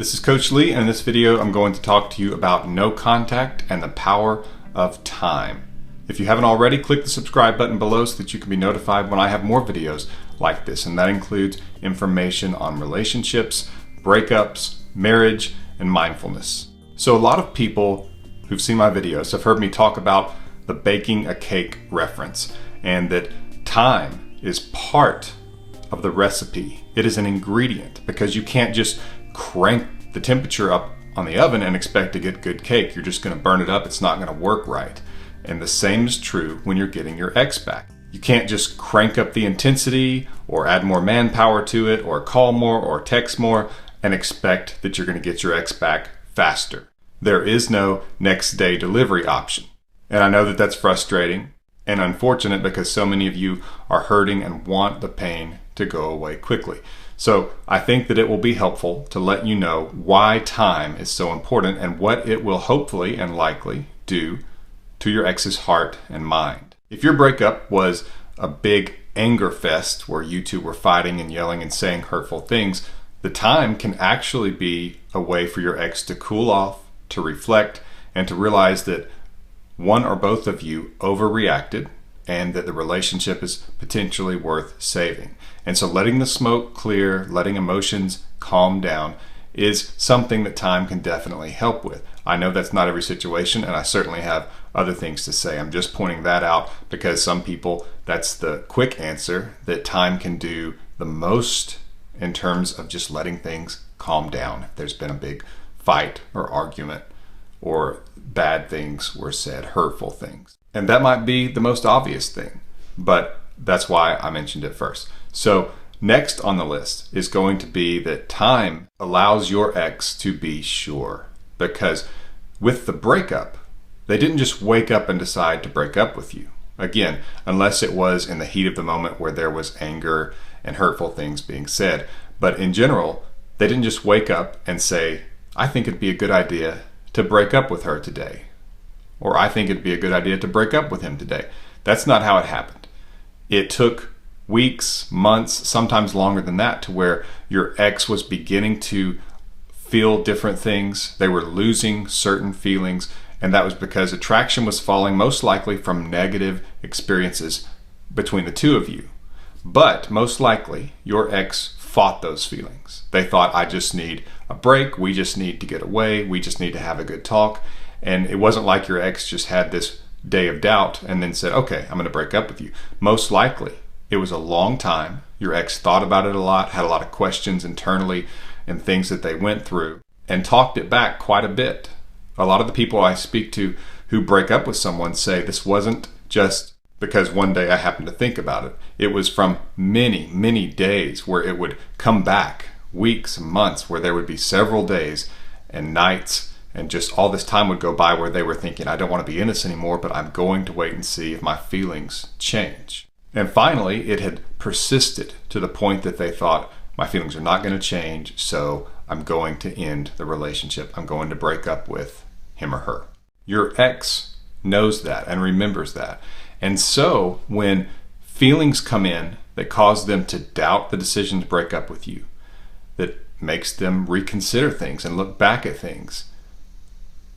This is Coach Lee, and in this video I'm going to talk to you about no contact and the power of time. If you haven't already, click the subscribe button below so that you can be notified when I have more videos like this, and that includes information on relationships, breakups, marriage, and mindfulness. So a lot of people who've seen my videos have heard me talk about the baking a cake reference, and that time is part of the recipe. It is an ingredient, because you can't just crank the temperature up on the oven and expect to get good cake. You're just going to burn it up. It's not going to work right. And the same is true when you're getting your ex back. You can't just crank up the intensity or add more manpower to it or call more or text more and expect that you're going to get your ex back faster. There is no next day delivery option. And I know that that's frustrating and unfortunate, because so many of you are hurting and want the pain to go away quickly. So I think that it will be helpful to let you know why time is so important and what it will hopefully and likely do to your ex's heart and mind. If your breakup was a big anger fest where you two were fighting and yelling and saying hurtful things, the time can actually be a way for your ex to cool off, to reflect, and to realize that one or both of you overreacted and that the relationship is potentially worth saving. And so letting the smoke clear, letting emotions calm down is something that time can definitely help with. I know that's not every situation, and I certainly have other things to say. I'm just pointing that out because some people, that's the quick answer, that time can do the most in terms of just letting things calm down if there's been a big fight or argument or bad things were said, hurtful things. And that might be the most obvious thing, but that's why I mentioned it first. So next on the list is going to be that time allows your ex to be sure, because with the breakup, they didn't just wake up and decide to break up with you. Again, unless it was in the heat of the moment where there was anger and hurtful things being said. But in general, they didn't just wake up and say, I think it'd be a good idea to break up with her today. Or I think it'd be a good idea to break up with him today. That's not how it happened. It took weeks, months, sometimes longer than that, to where your ex was beginning to feel different things. They were losing certain feelings, and that was because attraction was falling, most likely from negative experiences between the two of you. But most likely, your ex fought those feelings. They thought, I just need a break. We just need to get away. We just need to have a good talk. And it wasn't like your ex just had this day of doubt and then said, okay, I'm going to break up with you. Most likely, it was a long time. Your ex thought about it a lot, had a lot of questions internally and things that they went through, and talked it back quite a bit. A lot of the people I speak to who break up with someone say this wasn't just because one day I happened to think about it. It was from many, many days where it would come back, weeks, months, where there would be several days and nights, and just all this time would go by where they were thinking, I don't want to be in this anymore, but I'm going to wait and see if my feelings change. And finally, it had persisted to the point that they thought, my feelings are not going to change, so I'm going to end the relationship. I'm going to break up with him or her. Your ex knows that and remembers that. And so when feelings come in that cause them to doubt the decision to break up with you, that makes them reconsider things and look back at things,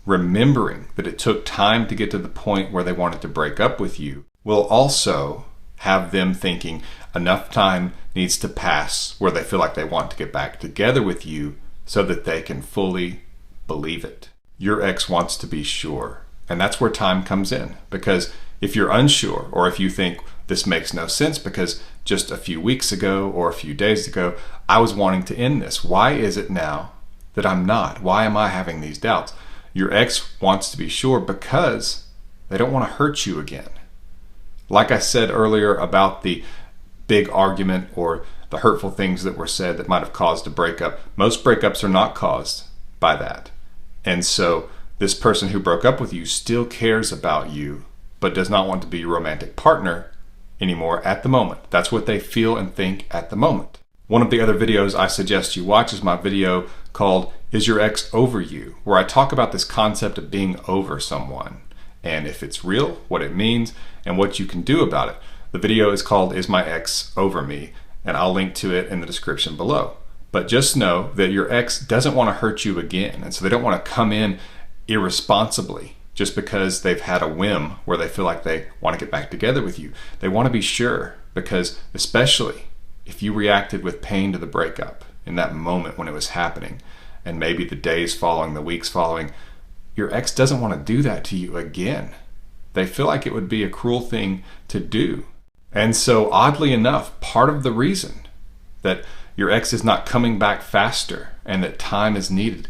remembering that it took time to get to the point where they wanted to break up with you, will also have them thinking enough time needs to pass where they feel like they want to get back together with you so that they can fully believe it. Your ex wants to be sure. And that's where time comes in. Because if you're unsure, or if you think this makes no sense because just a few weeks ago or a few days ago, I was wanting to end this. Why is it now that I'm not? Why am I having these doubts? Your ex wants to be sure because they don't want to hurt you again. Like I said earlier about the big argument or the hurtful things that were said that might have caused a breakup, most breakups are not caused by that. And so this person who broke up with you still cares about you, but does not want to be your romantic partner anymore at the moment. That's what they feel and think at the moment. One of the other videos I suggest you watch is my video called Is Your Ex Over You?, where I talk about this concept of being over someone, and if it's real, what it means, and what you can do about it. The video is called Is My Ex Over Me? And I'll link to it in the description below. But just know that your ex doesn't want to hurt you again. And so they don't want to come in irresponsibly just because they've had a whim where they feel like they want to get back together with you. They want to be sure, because especially if you reacted with pain to the breakup in that moment when it was happening, and maybe the days following, the weeks following, your ex doesn't want to do that to you again. They feel like it would be a cruel thing to do. And so oddly enough, part of the reason that your ex is not coming back faster and that time is needed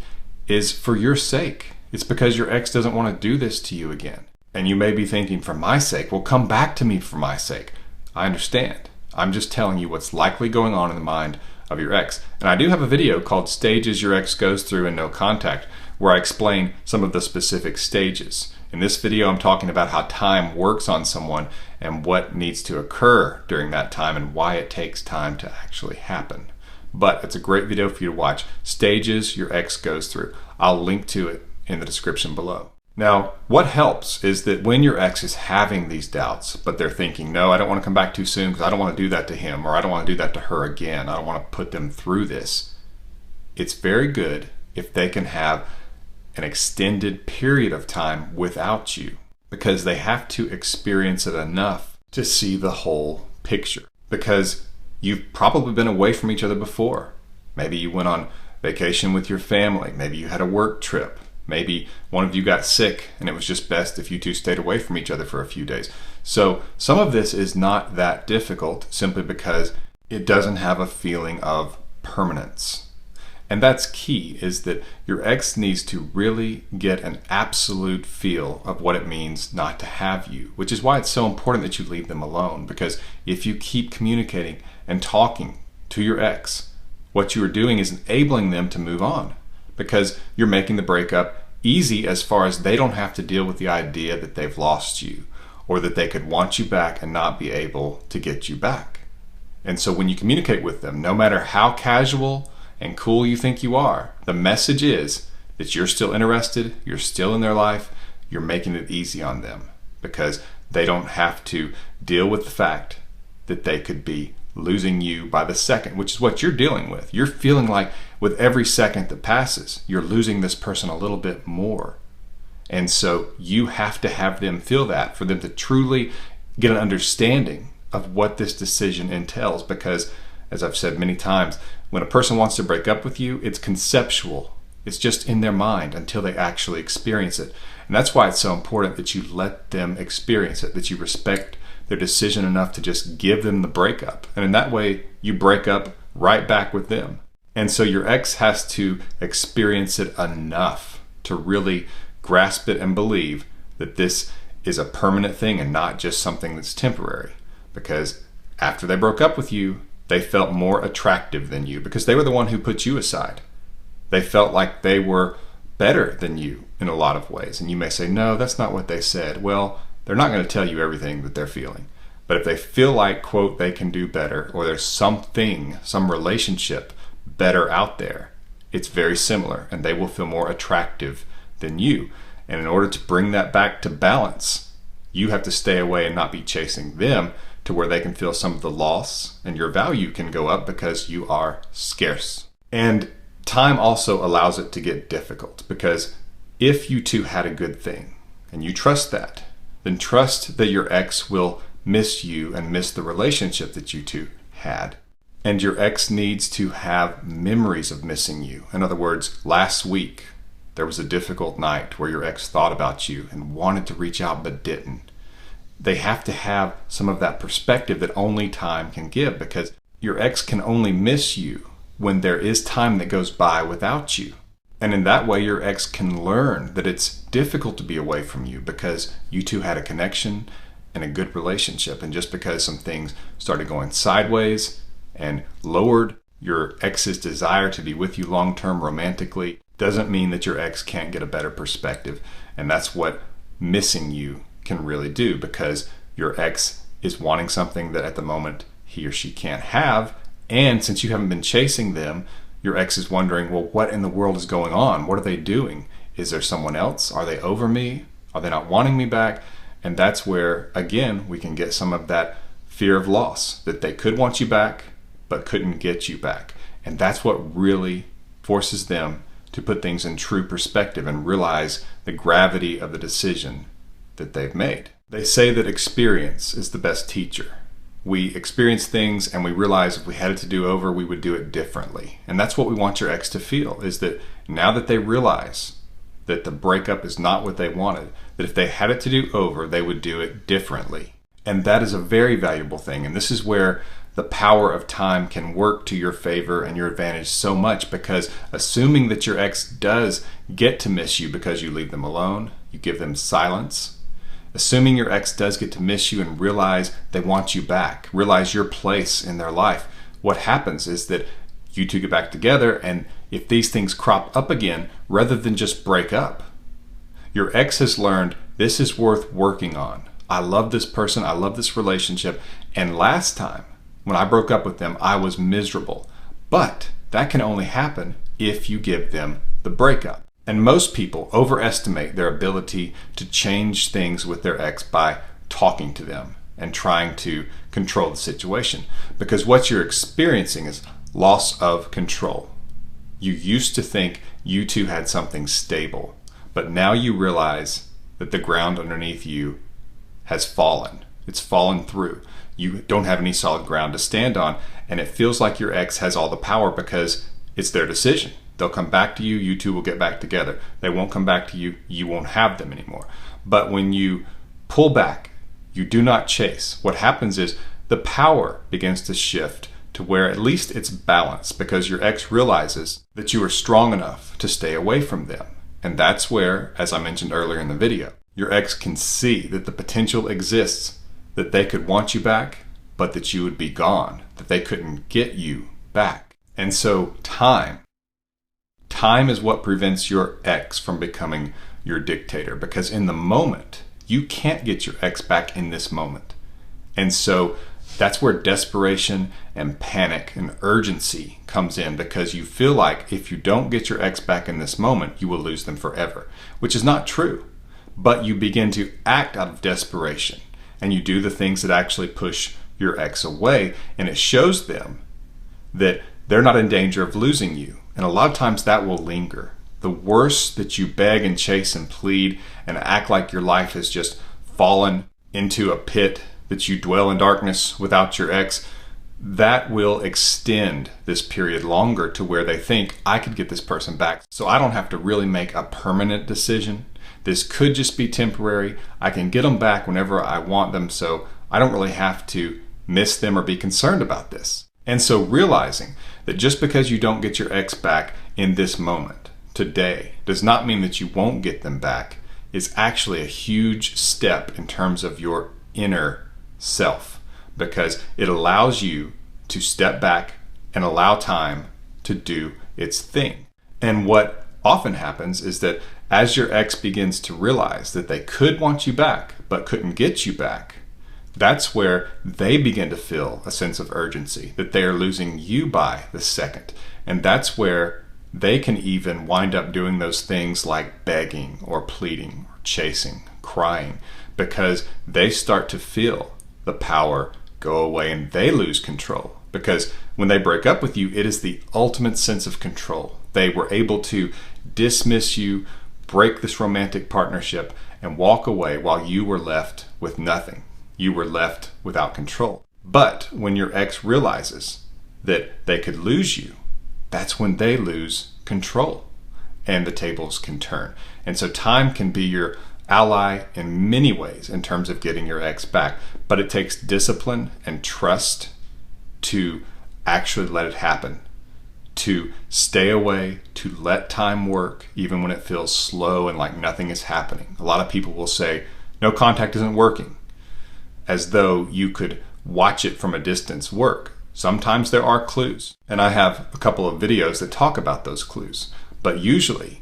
is for your sake. It's because your ex doesn't want to do this to you again. And you may be thinking, for my sake, well, come back to me for my sake. I understand. I'm just telling you what's likely going on in the mind of your ex. And I do have a video called Stages Your Ex Goes Through in No Contact, where I explain some of the specific stages. In this video, I'm talking about how time works on someone and what needs to occur during that time and why it takes time to actually happen. But it's a great video for you to watch. Stages Your Ex Goes Through. I'll link to it in the description below. Now, what helps is that when your ex is having these doubts, but they're thinking, no, I don't want to come back too soon because I don't want to do that to him, or I don't want to do that to her again. I don't want to put them through this. It's very good if they can have an extended period of time without you, because they have to experience it enough to see the whole picture. Because you've probably been away from each other before. Maybe you went on vacation with your family. Maybe you had a work trip. Maybe one of you got sick and it was just best if you two stayed away from each other for a few days. So some of this is not that difficult simply because it doesn't have a feeling of permanence. And that's key, is that your ex needs to really get an absolute feel of what it means not to have you, which is why it's so important that you leave them alone. Because if you keep communicating and talking to your ex, what you are doing is enabling them to move on, because you're making the breakup easy as far as they don't have to deal with the idea that they've lost you or that they could want you back and not be able to get you back. And so when you communicate with them, no matter how casual and cool you think you are, the message is that you're still interested, you're still in their life, you're making it easy on them, because they don't have to deal with the fact that they could be losing you by the second, which is what you're dealing with. You're feeling like with every second that passes, you're losing this person a little bit more. And so you have to have them feel that for them to truly get an understanding of what this decision entails. Because, as I've said many times, when a person wants to break up with you, it's conceptual. It's just in their mind until they actually experience it. And that's why it's so important that you let them experience it, that you respect their decision enough to just give them the breakup. And in that way, you break up right back with them. And so your ex has to experience it enough to really grasp it and believe that this is a permanent thing and not just something that's temporary. Because after they broke up with you, they felt more attractive than you because they were the one who put you aside. They felt like they were better than you in a lot of ways. And you may say, no, that's not what they said. Well, they're not going to tell you everything that they're feeling. But if they feel like, quote, they can do better, or there's something, some relationship better out there, it's very similar, and they will feel more attractive than you. And in order to bring that back to balance, you have to stay away and not be chasing them to where they can feel some of the loss, and your value can go up because you are scarce. And time also allows it to get difficult, because if you two had a good thing and you trust that, then trust that your ex will miss you and miss the relationship that you two had. And your ex needs to have memories of missing you. In other words, last week there was a difficult night where your ex thought about you and wanted to reach out but didn't. They have to have some of that perspective that only time can give, because your ex can only miss you when there is time that goes by without you. And in that way, your ex can learn that it's difficult to be away from you because you two had a connection and a good relationship. And just because some things started going sideways and lowered your ex's desire to be with you long-term romantically doesn't mean that your ex can't get a better perspective. And that's what missing you can really do, because your ex is wanting something that at the moment he or she can't have. And since you haven't been chasing them, your ex is wondering, well, what in the world is going on? What are they doing? Is there someone else? Are they over me? Are they not wanting me back? And that's where, again, we can get some of that fear of loss, that they could want you back, but couldn't get you back. And that's what really forces them to put things in true perspective and realize the gravity of the decision that they've made. They say that experience is the best teacher. We experience things and we realize if we had it to do over, we would do it differently. And that's what we want your ex to feel, is that now that they realize that the breakup is not what they wanted, that if they had it to do over, they would do it differently. And that is a very valuable thing. And this is where the power of time can work to your favor and your advantage so much, because assuming that your ex does get to miss you because you leave them alone, you give them silence, assuming your ex does get to miss you and realize they want you back, realize your place in their life, what happens is that you two get back together, and if these things crop up again, rather than just break up, your ex has learned this is worth working on. I love this person, I love this relationship, and last time when I broke up with them, I was miserable. But that can only happen if you give them the breakup. And most people overestimate their ability to change things with their ex by talking to them and trying to control the situation. Because what you're experiencing is loss of control. You used to think you two had something stable, but now you realize that the ground underneath you has fallen. It's fallen through. You don't have any solid ground to stand on, and it feels like your ex has all the power because it's their decision. They'll come back to you, you two will get back together. They won't come back to you, you won't have them anymore. But when you pull back, you do not chase, what happens is the power begins to shift to where at least it's balanced, because your ex realizes that you are strong enough to stay away from them. And that's where, as I mentioned earlier in the video, your ex can see that the potential exists, that they could want you back, but that you would be gone, that they couldn't get you back. And so time is what prevents your ex from becoming your dictator, because in the moment, you can't get your ex back in this moment. And so that's where desperation and panic and urgency comes in, because you feel like if you don't get your ex back in this moment, you will lose them forever, which is not true. But you begin to act out of desperation, and you do the things that actually push your ex away, and it shows them that they're not in danger of losing you. And a lot of times that will linger. The worse that you beg and chase and plead and act like your life has just fallen into a pit, that you dwell in darkness without your ex, that will extend this period longer to where they think, I could get this person back, so I don't have to really make a permanent decision. This could just be temporary. I can get them back whenever I want them, so I don't really have to miss them or be concerned about this. And so realizing that just because you don't get your ex back in this moment, today, does not mean that you won't get them back, is actually a huge step in terms of your inner self, because it allows you to step back and allow time to do its thing. And what often happens is that as your ex begins to realize that they could want you back but couldn't get you back, that's where they begin to feel a sense of urgency, that they are losing you by the second. And that's where they can even wind up doing those things like begging or pleading or chasing, crying, because they start to feel the power go away and they lose control. Because when they break up with you, it is the ultimate sense of control. They were able to dismiss you, break this romantic partnership, and walk away while you were left with nothing. You were left without control. But when your ex realizes that they could lose you, that's when they lose control and the tables can turn. And so time can be your ally in many ways in terms of getting your ex back, but it takes discipline and trust to actually let it happen, to stay away, to let time work even when it feels slow and like nothing is happening. A lot of people will say, no contact isn't working, as though you could watch it from a distance work. Sometimes there are clues, and I have a couple of videos that talk about those clues, but usually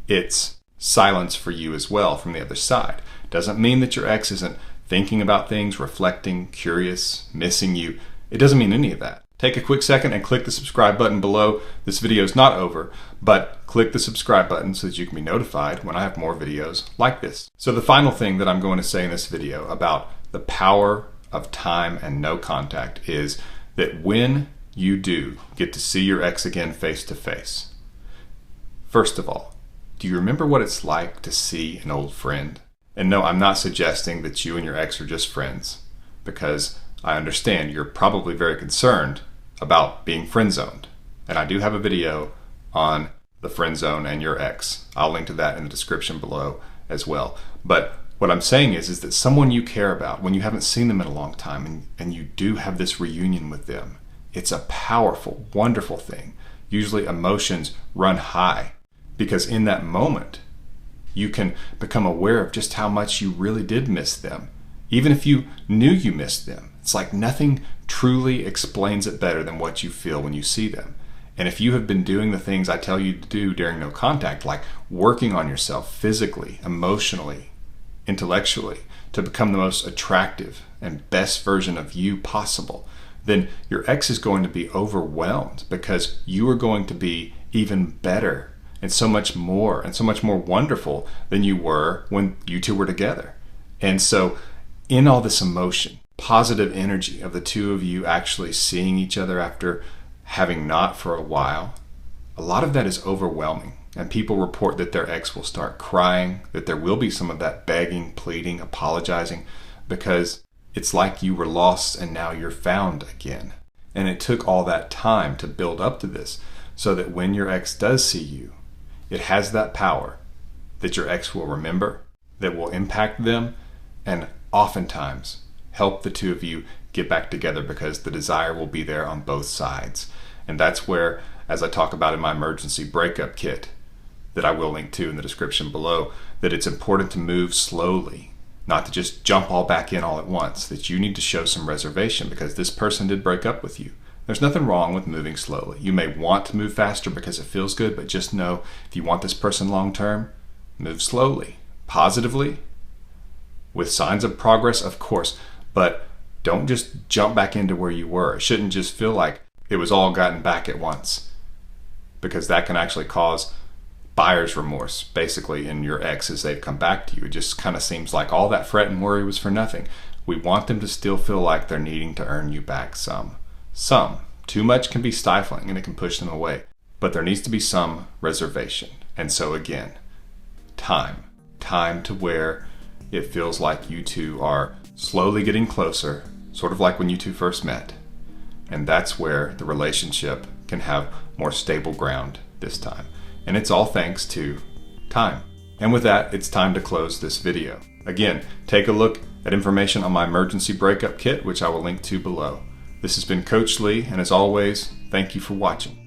it's silence for you as well from the other side. Doesn't mean that your ex isn't thinking about things, reflecting, curious, missing you. It doesn't mean any of that. Take a quick second and click the subscribe button below. This video is not over, but click the subscribe button so that you can be notified when I have more videos like this. So the final thing that I'm going to say in this video about the power of time and no contact is that when you do get to see your ex again face to face, first of all, do you remember what it's like to see an old friend? And no, I'm not suggesting that you and your ex are just friends, because I understand you're probably very concerned about being friend zoned. And I do have a video on the friend zone and your ex. I'll link to that in the description below as well. But what I'm saying is that someone you care about, when you haven't seen them in a long time and you do have this reunion with them, it's a powerful, wonderful thing. Usually emotions run high because in that moment, you can become aware of just how much you really did miss them. Even if you knew you missed them, it's like nothing truly explains it better than what you feel when you see them. And if you have been doing the things I tell you to do during no contact, like working on yourself physically, emotionally, intellectually, to become the most attractive and best version of you possible, then your ex is going to be overwhelmed because you are going to be even better and so much more wonderful than you were when you two were together. And so in all this emotion, positive energy of the two of you actually seeing each other after having not for a while, a lot of that is overwhelming. And people report that their ex will start crying, that there will be some of that begging, pleading, apologizing, because it's like you were lost and now you're found again. And it took all that time to build up to this so that when your ex does see you, it has that power that your ex will remember, that will impact them, and oftentimes help the two of you get back together because the desire will be there on both sides. And that's where, as I talk about in my emergency breakup kit, that I will link to in the description below, that it's important to move slowly, not to just jump all back in all at once, that you need to show some reservation because this person did break up with you. There's nothing wrong with moving slowly. You may want to move faster because it feels good, but just know if you want this person long term, move slowly, positively, with signs of progress, of course, but don't just jump back into where you were. It shouldn't just feel like it was all gotten back at once, because that can actually cause buyer's remorse, basically, in your ex as they've come back to you. It just kind of seems like all that fret and worry was for nothing. We want them to still feel like they're needing to earn you back some. Too much can be stifling and it can push them away, but there needs to be some reservation. And so again, time to where it feels like you two are slowly getting closer, sort of like when you two first met. And that's where the relationship can have more stable ground this time. And it's all thanks to time. And with that, it's time to close this video. Again, take a look at information on my emergency breakup kit, which I will link to below. This has been Coach Lee, and as always, thank you for watching.